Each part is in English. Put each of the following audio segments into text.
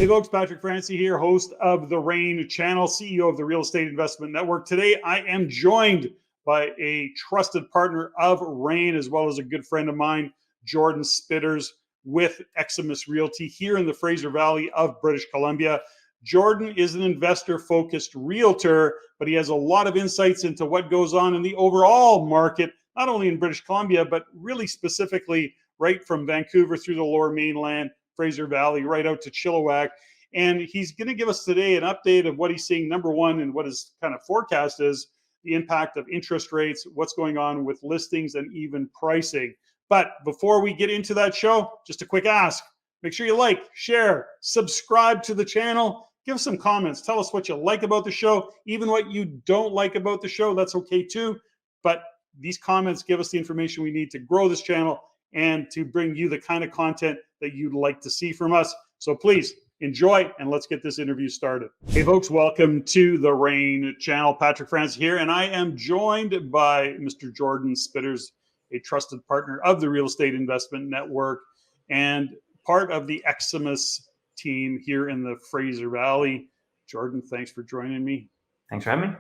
Hey folks, Patrick Francey here, host of the RAIN channel, CEO of the Real Estate Investment Network. Today, I am joined by a trusted partner of RAIN, as well as a good friend of mine, Jordon Spitters with Eximus Realty here in the Fraser Valley of British Columbia. Jordon is an investor-focused realtor, but he has a lot of insights into what goes on in the overall market, not only in British Columbia, but really specifically right from Vancouver through the Lower Mainland, Fraser Valley, right out to Chilliwack. And he's going to give us today an update of what he's seeing, number one, and what his kind of forecast is, the impact of interest rates, what's going on with listings, and even pricing. But before we get into that show, just a quick ask. Make sure you like, share, subscribe to the channel. Give us some comments. Tell us what you like about the show. Even what you don't like about the show, that's okay too. But these comments give us the information we need to grow this channel and to bring you the kind of content that you'd like to see from us. So please enjoy, and let's get this interview started. Hey folks, welcome to the RAIN channel. Patrick Francey here, and I am joined by Mr. Jordon Spitters, a trusted partner of the Real Estate Investment Network and part of the Eximus team here in the Fraser Valley. Jordon, thanks for joining me. Thanks for having me.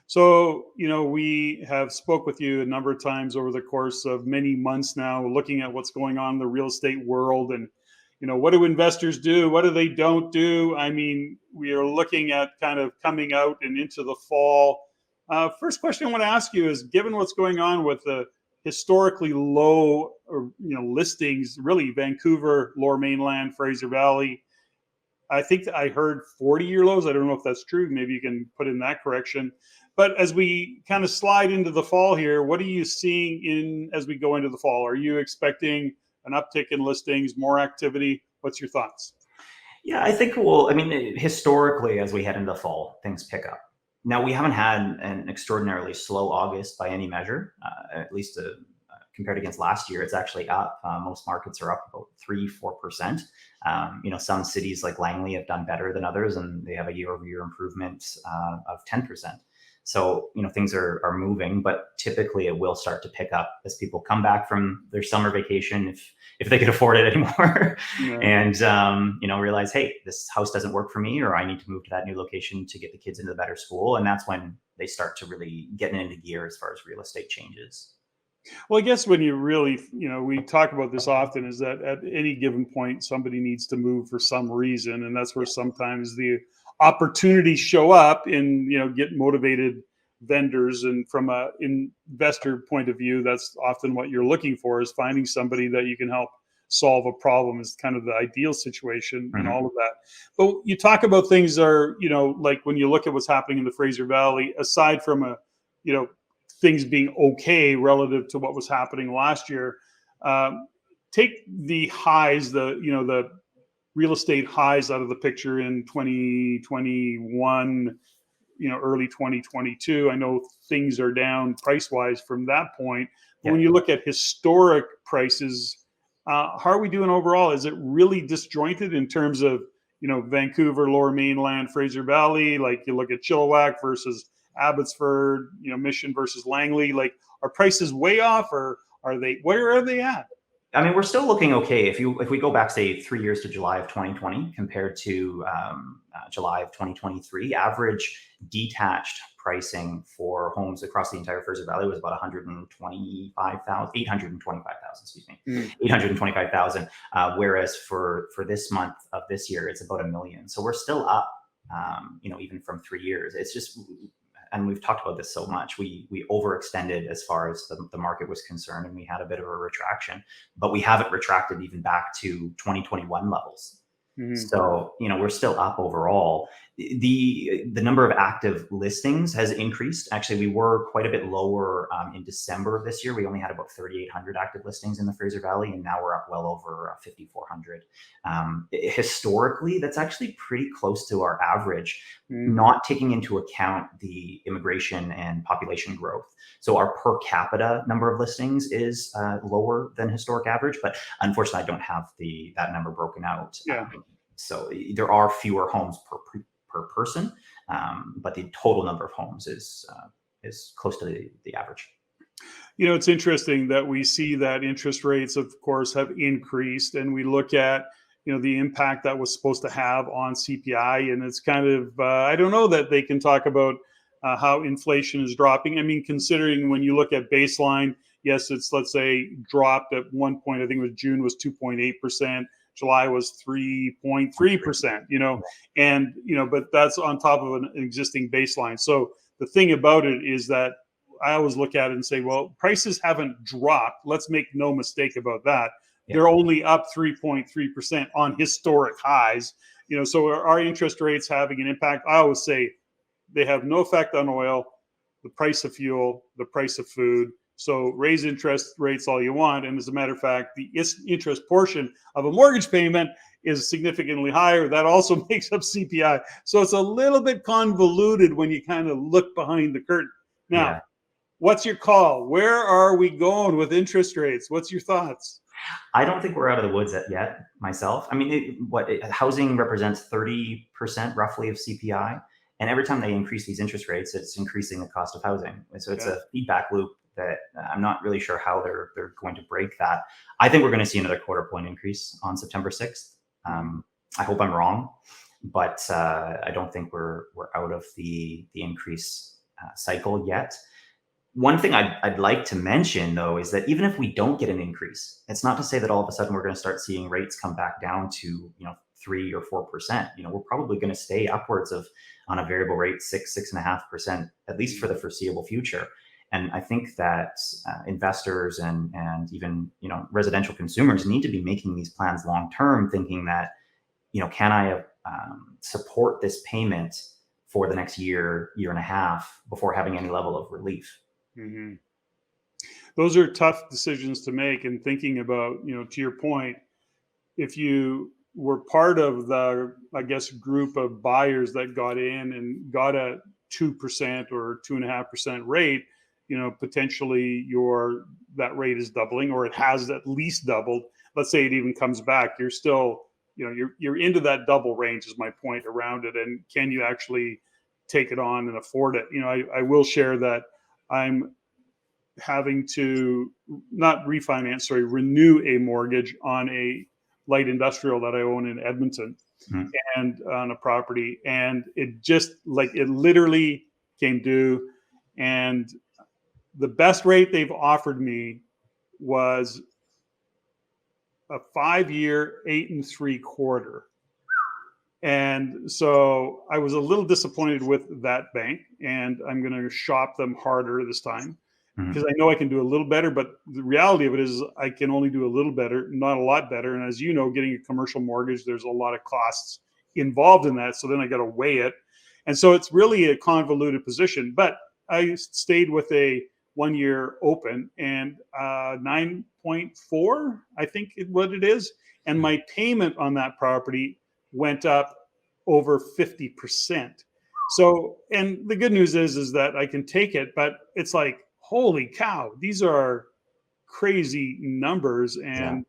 So, we have spoke with you a number of times over the course of many months now, looking at what's going on in the real estate world and, what do investors do? What do they don't do? I mean, we are looking at kind of coming out and into the fall. First question I want to ask you is, given what's going on with the historically low, listings, really Vancouver, Lower Mainland, Fraser Valley, I think that I heard 40-year lows. I don't know if that's true. Maybe you can put in that correction. But as we kind of slide into the fall here, what are you seeing as we go into the fall? Are you expecting an uptick in listings, more activity? What's your thoughts? Yeah, I think historically, as we head into the fall, things pick up. Now, we haven't had an extraordinarily slow August by any measure, at least compared against last year. It's actually up. Most markets are up about 3-4%. Some cities like Langley have done better than others, and they have a year-over-year improvement of 10%. So, things are moving, but typically it will start to pick up as people come back from their summer vacation, if they can afford it anymore, yeah. And, realize, hey, this house doesn't work for me, or I need to move to that new location to get the kids into the better school. And that's when they start to really get into gear as far as real estate changes. Well, I guess when you really, we talk about this often, is that at any given point, somebody needs to move for some reason. And that's where sometimes the opportunities show up and, get motivated vendors. And from an investor point of view, that's often what you're looking for, is finding somebody that you can help solve a problem is kind of the ideal situation and all of that. But you talk about things are, like when you look at what's happening in the Fraser Valley, aside from things being okay relative to what was happening last year, take the highs, the real estate highs out of the picture in 2021, early 2022. I know things are down price-wise from that point. But when you look at historic prices, how are we doing overall? Is it really disjointed in terms of, Vancouver, Lower Mainland, Fraser Valley? Like you look at Chilliwack versus Abbotsford, Mission versus Langley. Like, are prices way off, or where are they at? I mean, we're still looking okay. If we go back, say, 3 years to July of 2020 compared to July of 2023, average detached pricing for homes across the entire Fraser Valley was about 825,000, whereas for this month of this year, it's about $1 million. So we're still up, even from 3 years. It's just, and we've talked about this so much, we overextended as far as the market was concerned, and we had a bit of a retraction, but we haven't retracted even back to 2021 levels. So, we're still up overall. The number of active listings has increased. Actually, we were quite a bit lower in December of this year. We only had about 3,800 active listings in the Fraser Valley, and now we're up well over 5,400. Historically, that's actually pretty close to our average, not taking into account the immigration and population growth. So our per capita number of listings is lower than historic average, but unfortunately, I don't have that number broken out. Yeah. So there are fewer homes per person, but the total number of homes is close to the average. It's interesting that we see that interest rates, of course, have increased, and we look at the impact that was supposed to have on CPI. And it's kind of, I don't know that they can talk about how inflation is dropping. I mean, considering when you look at baseline, yes, it's, let's say, dropped at one point. I think it was June was 2.8%. July was 3.3%, and, but that's on top of an existing baseline. So the thing about it is that I always look at it and say, well, prices haven't dropped. Let's make no mistake about that. Yeah. They're only up 3.3% on historic highs. So are interest rates having an impact? I always say they have no effect on oil, the price of fuel, the price of food. So raise interest rates all you want. And as a matter of fact, the interest portion of a mortgage payment is significantly higher. That also makes up CPI. So it's a little bit convoluted when you kind of look behind the curtain. Now, what's your call? Where are we going with interest rates? What's your thoughts? I don't think we're out of the woods yet myself. I mean, housing represents 30% roughly of CPI. And every time they increase these interest rates, it's increasing the cost of housing. So it's a feedback loop that I'm not really sure how they're going to break that. I think we're going to see another quarter point increase on September 6th. I hope I'm wrong, but I don't think we're out of the increase cycle yet. One thing I'd like to mention, though, is that even if we don't get an increase, it's not to say that all of a sudden we're going to start seeing rates come back down to 3 or 4%. We're probably going to stay upwards of, on a variable rate, 6.5%, at least for the foreseeable future. And I think that investors and even residential consumers need to be making these plans long term, thinking that can I support this payment for the next year and a half before having any level of relief. Mm-hmm. Those are tough decisions to make. And thinking about to your point, if you were part of the, I guess, group of buyers that got in and got a 2% or 2.5% rate, potentially that rate is doubling, or it has at least doubled. Let's say it even comes back. You're still, you're into that double range is my point around it. And can you actually take it on and afford it? I will share that I'm having to renew a mortgage on a light industrial that I own in Edmonton, and on a property. And it literally came due, and the best rate they've offered me was a 5-year 8.75%. And so I was a little disappointed with that bank, and I'm going to shop them harder this time because I know I can do a little better. But the reality of it is I can only do a little better, not a lot better. And as you know, getting a commercial mortgage, there's a lot of costs involved in that. So then I got to weigh it. And so it's really a convoluted position. But I stayed with a 1-year open and 9.4, I think what it is. And my payment on that property went up over 50%. So, and the good news is that I can take it, but it's like, holy cow, these are crazy numbers. And,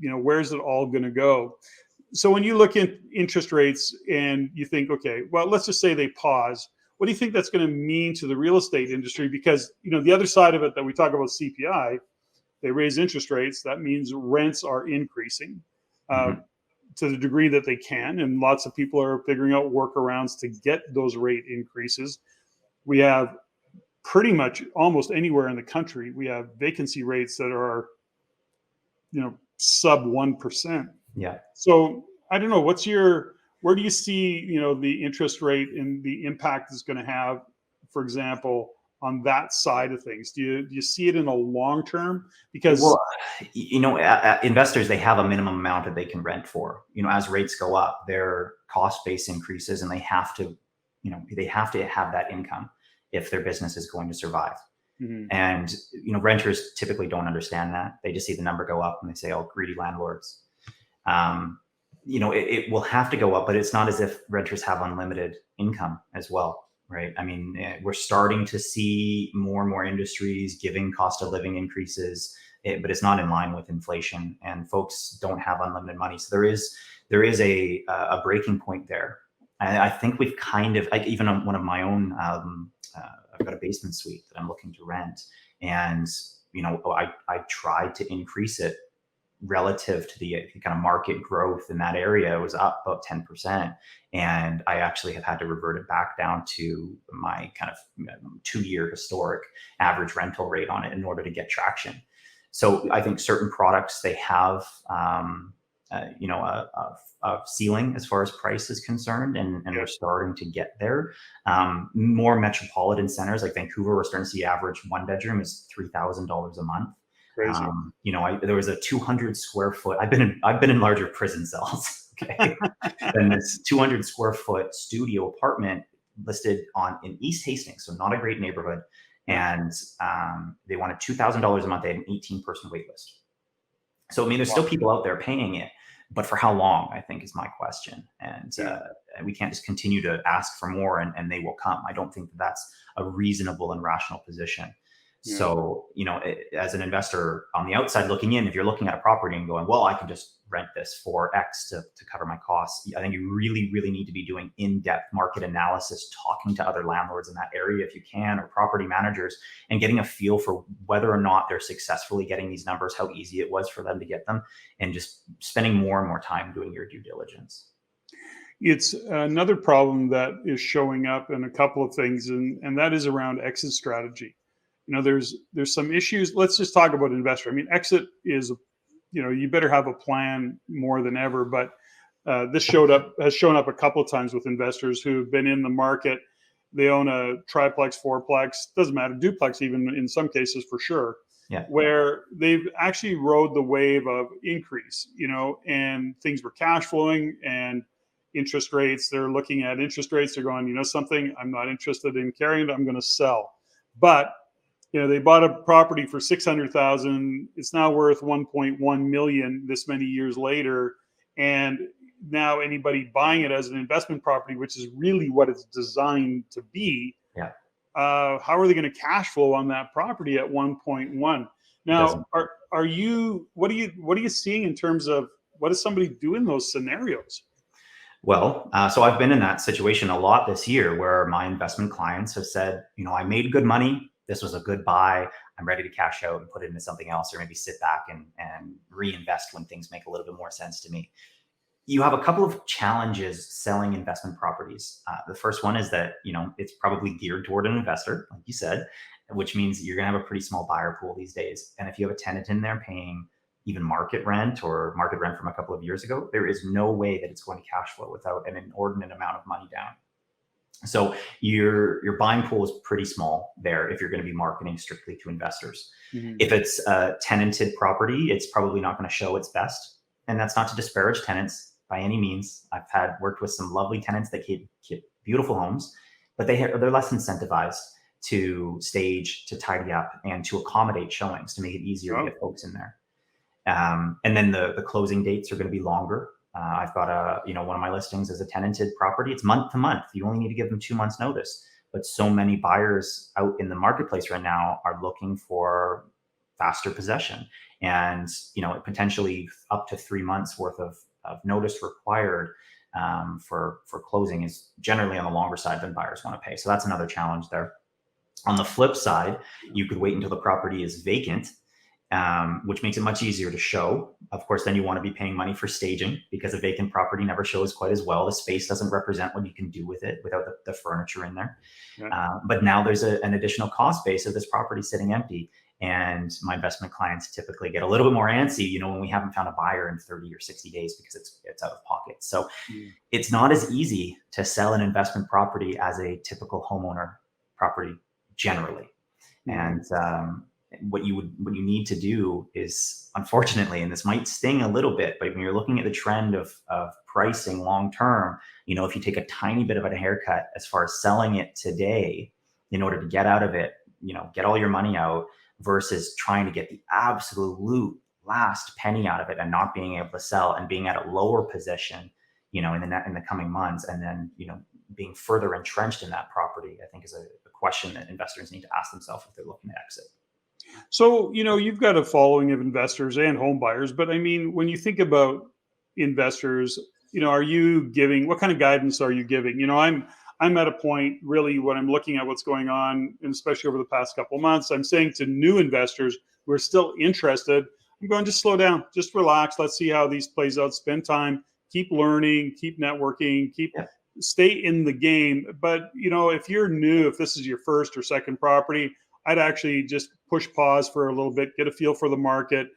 where's it all going to go? So when you look at interest rates and you think, okay, well, let's just say they pause. What do you think that's going to mean to the real estate industry? Because, the other side of it that we talk about CPI, they raise interest rates. That means rents are increasing to the degree that they can. And lots of people are figuring out workarounds to get those rate increases. We have pretty much almost anywhere in the country, we have vacancy rates that are, sub 1%. Yeah. So I don't know, where do you see, the interest rate and the impact is going to have, for example, on that side of things? Do you see it in a long term? Because investors, they have a minimum amount that they can rent for. As rates go up, their cost base increases, and they have to have that income if their business is going to survive. And renters typically don't understand that. They just see the number go up and they say, "Oh, greedy landlords." It will have to go up, but it's not as if renters have unlimited income as well. Right. I mean, we're starting to see more and more industries giving cost of living increases, but it's not in line with inflation, and folks don't have unlimited money. So there is a breaking point there. And I think we've kind of, like, even on one of my own, I've got a basement suite that I'm looking to rent, and I tried to increase it relative to the kind of market growth in that area, it was up about 10%. And I actually have had to revert it back down to my kind of 2-year historic average rental rate on it in order to get traction. So I think certain products, they have, a ceiling as far as price is concerned, and we're starting to get there. More metropolitan centers like Vancouver, we're starting to see average 1-bedroom is $3,000 a month. Crazy. There was a 200 square foot. I've been in larger prison cells. Okay, and this 200 square foot studio apartment listed in East Hastings, so not a great neighborhood, and they wanted $2,000 a month. They had an 18-person wait list. So I mean, there's still people out there paying it, but for how long, I think, is my question. And we can't just continue to ask for more and they will come. I don't think that's a reasonable and rational position. Yeah. So, as an investor on the outside looking in, if you're looking at a property and going, well, I can just rent this for X to cover my costs, I think you really, really need to be doing in-depth market analysis, talking to other landlords in that area if you can, or property managers, and getting a feel for whether or not they're successfully getting these numbers, how easy it was for them to get them, and just spending more and more time doing your due diligence. It's another problem that is showing up in a couple of things, and that is around exit strategy. There's some issues. Let's just talk about investor. I mean, exit is, you better have a plan more than ever. But this has shown up a couple of times with investors who've been in the market. They own a triplex, fourplex, doesn't matter, duplex even in some cases for sure. Yeah. Where they've actually rode the wave of increase, and things were cash flowing and interest rates. They're looking at interest rates. They're going, something, I'm not interested in carrying it. I'm going to sell. But they bought a property for $600,000. It's now worth $1.1 million this many years later. And now anybody buying it as an investment property, which is really what it's designed to be, how are they going to cash flow on that property at 1.1? Now, what are you seeing in terms of what does somebody do in those scenarios? Well, so I've been in that situation a lot this year where my investment clients have said, I made good money. This was a good buy. I'm ready to cash out and put it into something else, or maybe sit back and reinvest when things make a little bit more sense to me. You have a couple of challenges selling investment properties. The first one is that, it's probably geared toward an investor, like you said, which means you're going to have a pretty small buyer pool these days. And if you have a tenant in there paying even market rent from a couple of years ago, there is no way that it's going to cash flow without an inordinate amount of money down. So your buying pool is pretty small there if you're going to be marketing strictly to investors. Mm-hmm. If it's a tenanted property, it's probably not going to show its best. And that's not to disparage tenants by any means. I've worked with some lovely tenants that keep beautiful homes, but they're less incentivized to stage, to tidy up, and to accommodate showings to make it easier to get folks in there. And then the closing dates are going to be longer. I've got one of my listings is a tenanted property. It's month to month. You only need to give them 2 months notice. But so many buyers out in the marketplace right now are looking for faster possession, and potentially up to 3 months worth of notice required for closing is generally on the longer side than buyers want to pay. So that's another challenge there. On the flip side, you could wait until the property is vacant, which makes it much easier to show. Of course, then you want to be paying money for staging because a vacant property never shows quite as well. The space doesn't represent what you can do with it without the furniture in there. Yeah. But now there's an additional cost base of this property sitting empty. And my investment clients typically get a little bit more antsy, when we haven't found a buyer in 30 or 60 days because it's out of pocket. So It's not as easy to sell an investment property as a typical homeowner property generally. And what you need to do is, unfortunately, and this might sting a little bit, but when you're looking at the trend of pricing long term, if you take a tiny bit of a haircut as far as selling it today in order to get out of it, get all your money out, versus trying to get the absolute last penny out of it and not being able to sell and being at a lower position, in the coming months, and then being further entrenched in that property, I think is a question that investors need to ask themselves if they're looking to exit. So, you've got a following of investors and home buyers, but I mean, when you think about investors, are you giving, what kind of guidance are you giving? I'm at a point really when I'm looking at what's going on, and especially over the past couple of months, I'm saying to new investors who are still interested, I'm going, just slow down, just relax. Let's see how these plays out. Spend time, keep learning, keep networking, stay in the game. But, if you're new, if this is your first or second property, I'd actually just push pause for a little bit, get a feel for the market.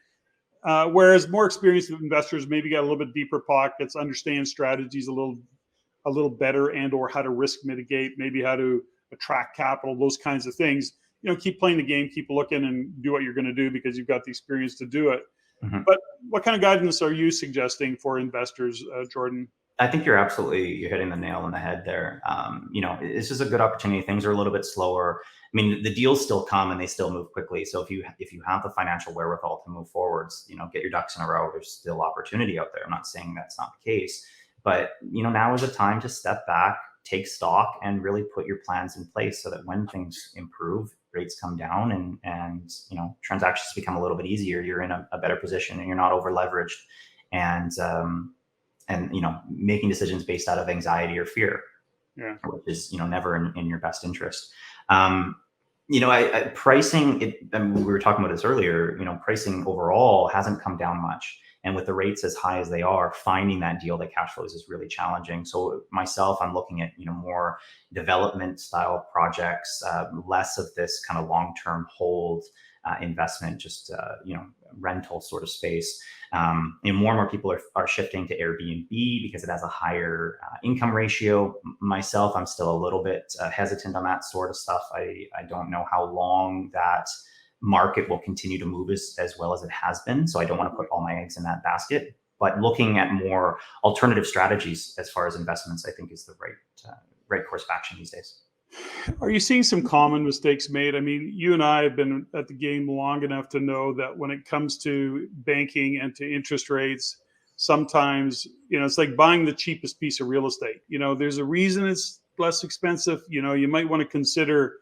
Whereas more experienced investors maybe got a little bit deeper pockets, understand strategies a little better, and or how to risk mitigate, maybe how to attract capital, those kinds of things. Keep playing the game, keep looking, and do what you're going to do because you've got the experience to do it. Mm-hmm. But what kind of guidance are you suggesting for investors, Jordon? I think you're hitting the nail on the head there. It's just a good opportunity. Things are a little bit slower. I mean, the deals still come and they still move quickly. So if you have the financial wherewithal to move forwards, get your ducks in a row, there's still opportunity out there. I'm not saying that's not the case, but now is a time to step back, take stock, and really put your plans in place so that when things improve, rates come down and transactions become a little bit easier, you're in a better position and you're not over leveraged and making decisions based out of anxiety or fear, which is never in your best interest. Pricing, we were talking about this earlier, pricing overall hasn't come down much. And with the rates as high as they are, finding that deal that cash flows is really challenging. So myself, I'm looking at, more development style projects, less of this kind of long-term hold investment, just, rental sort of space. And more and more people are shifting to Airbnb because it has a higher income ratio. Myself, I'm still a little bit hesitant on that sort of stuff. I don't know how long that market will continue to move as well as it has been. So I don't want to put all my eggs in that basket, but looking at more alternative strategies as far as investments, I think is the right course of action these days. Are you seeing some common mistakes made? I mean, you and I have been at the game long enough to know that when it comes to banking and to interest rates, sometimes, it's like buying the cheapest piece of real estate. There's a reason it's less expensive. You might want to consider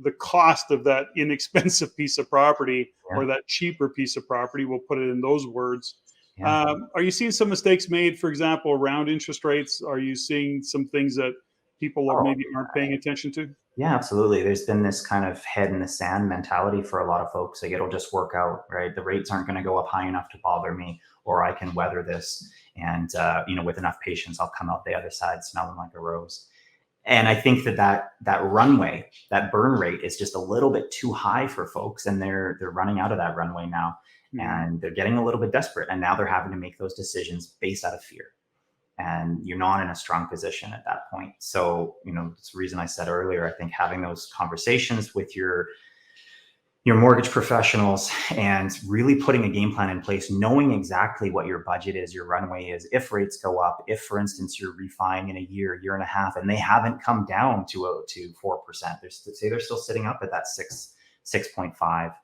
the cost of that inexpensive piece of property or that cheaper piece of property. We'll put it in those words. Are you seeing some mistakes made, for example, around interest rates? Are you seeing some things that people maybe aren't paying attention to? Yeah, absolutely. There's been this kind of head in the sand mentality for a lot of folks. Like, it'll just work out, right? The rates aren't going to go up high enough to bother me, or I can weather this. And, with enough patience, I'll come out the other side smelling like a rose. And I think that runway, that burn rate is just a little bit too high for folks. And they're running out of that runway now. Mm-hmm. And they're getting a little bit desperate. And now they're having to make those decisions based out of fear. And you're not in a strong position at that point. So, it's the reason I said earlier, I think having those conversations with your mortgage professionals and really putting a game plan in place, knowing exactly what your budget is, your runway is, if rates go up, if, for instance, you're refining in a year and a half, and they haven't come down to 4%, they're still sitting up at that 6.5.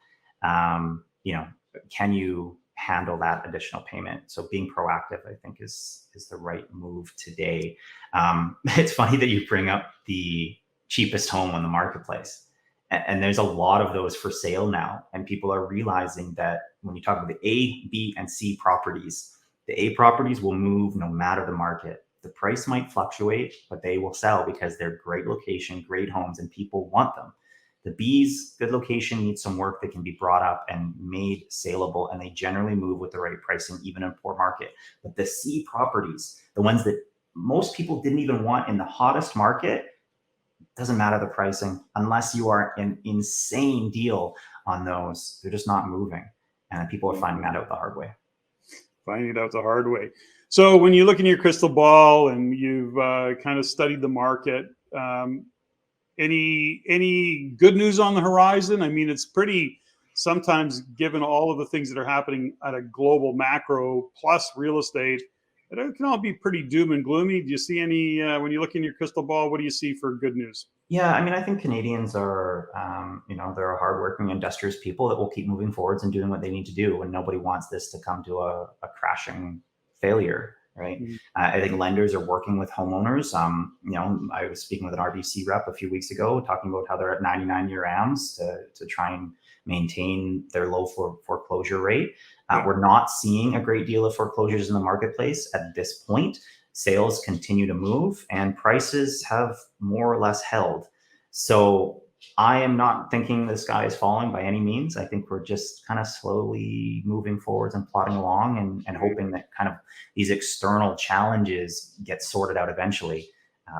Can you handle that additional payment? So being proactive, I think, is the right move today. It's funny that you bring up the cheapest home on the marketplace. And there's a lot of those for sale now. And people are realizing that when you talk about the A, B, and C properties, the A properties will move no matter the market. The price might fluctuate, but they will sell because they're great location, great homes, and people want them. The B's, good location, needs some work that can be brought up and made saleable, and they generally move with the right pricing, even in a poor market. But the C properties, the ones that most people didn't even want in the hottest market, doesn't matter the pricing, unless you are an insane deal on those, they're just not moving. And people are finding that out the hard way. Finding it out the hard way. So when you look in your crystal ball and you've kind of studied the market, any good news on the horizon? I mean, it's pretty, sometimes given all of the things that are happening at a global macro plus real estate, it can all be pretty doom and gloomy. Do you see any, when you look in your crystal ball, what do you see for good news? Yeah, I mean, I think Canadians are, they're hardworking, industrious people that will keep moving forwards and doing what they need to do. And nobody wants this to come to a crashing failure, right? Mm-hmm. I think lenders are working with homeowners. I was speaking with an RBC rep a few weeks ago, talking about how they're at 99-year AMs to try and maintain their low foreclosure rate. We're not seeing a great deal of foreclosures in the marketplace at this point. Sales continue to move and prices have more or less held. So I am not thinking the sky is falling by any means. I think we're just kind of slowly moving forwards and plodding along and hoping that kind of these external challenges get sorted out eventually.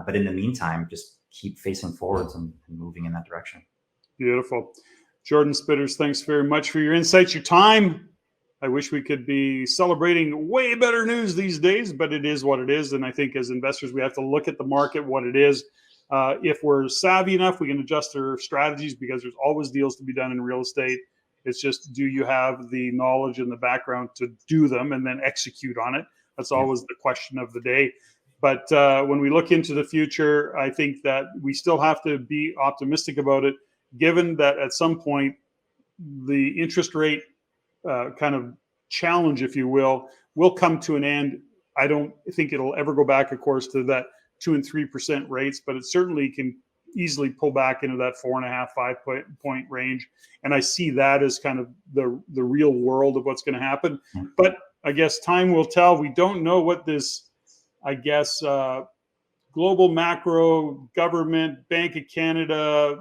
But in the meantime, just keep facing forwards and moving in that direction. Beautiful. Jordon Spitters, thanks very much for your insights, your time. I wish we could be celebrating way better news these days, but it is what it is. And I think as investors, we have to look at the market, what it is. If we're savvy enough, we can adjust our strategies because there's always deals to be done in real estate. It's just, do you have the knowledge and the background to do them and then execute on it? That's always the question of the day. But when we look into the future, I think that we still have to be optimistic about it, given that at some point, the interest rate kind of challenge, if you will come to an end. I don't think it'll ever go back, of course, to that 2 and 3% rates, but it certainly can easily pull back into that 4.5, 5 point range. And I see that as kind of the real world of what's going to happen. But I guess time will tell. We don't know what this, I guess, global macro government, Bank of Canada,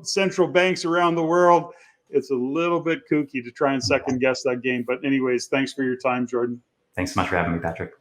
central banks around the world. It's a little bit kooky to try and second guess that game. But anyways, thanks for your time, Jordon. Thanks so much for having me, Patrick.